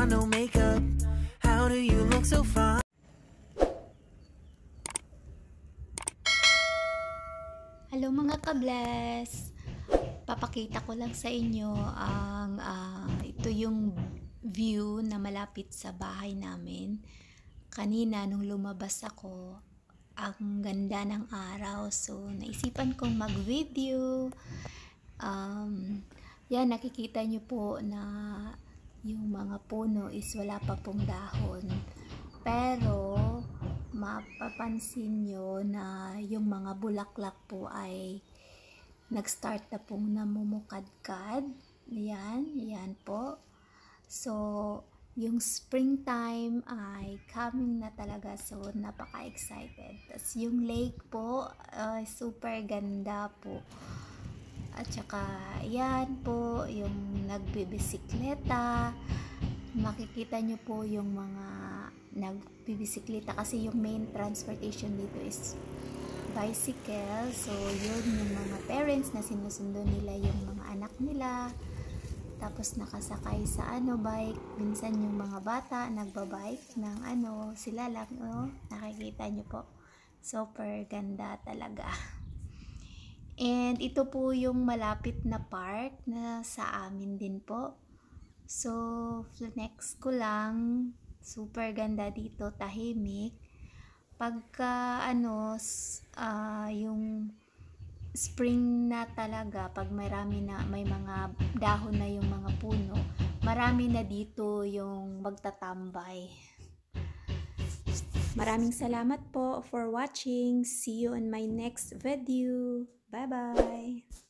on, no makeup. How do you look so fine? Hello mga ka-bless! Papakita ko lang sa inyo ang ito yung view na malapit sa bahay namin. Kanina nung lumabas ako, ang ganda ng araw. So naisipan kong mag-video. Yan, nakikita nyo po na yung mga puno is wala pa pong dahon. Pero mapapansin nyo na yung mga bulaklak po ay nag-start na pong namumukadkad. Yan po. So, yung springtime ay coming na talaga. So, napaka-excited. Tapos yung lake po, super ganda po. At saka, yan po, yung nagbibisikleta. Makikita nyo po yung mga nagbibisikleta kasi yung main transportation dito is bicycle. So yun yung mga parents na sinusundo nila yung mga anak nila, tapos nakasakay sa bike. Minsan yung mga bata nagbabike ng sila lang, nakikita nyo po, super ganda talaga. And ito po yung malapit na park na sa amin din po. So, next ko lang, super ganda dito, tahimik. Pagka yung spring na talaga, pag may mga dahon na yung mga puno, marami na dito yung magtatambay. Maraming salamat po for watching. See you on my next video. Bye bye.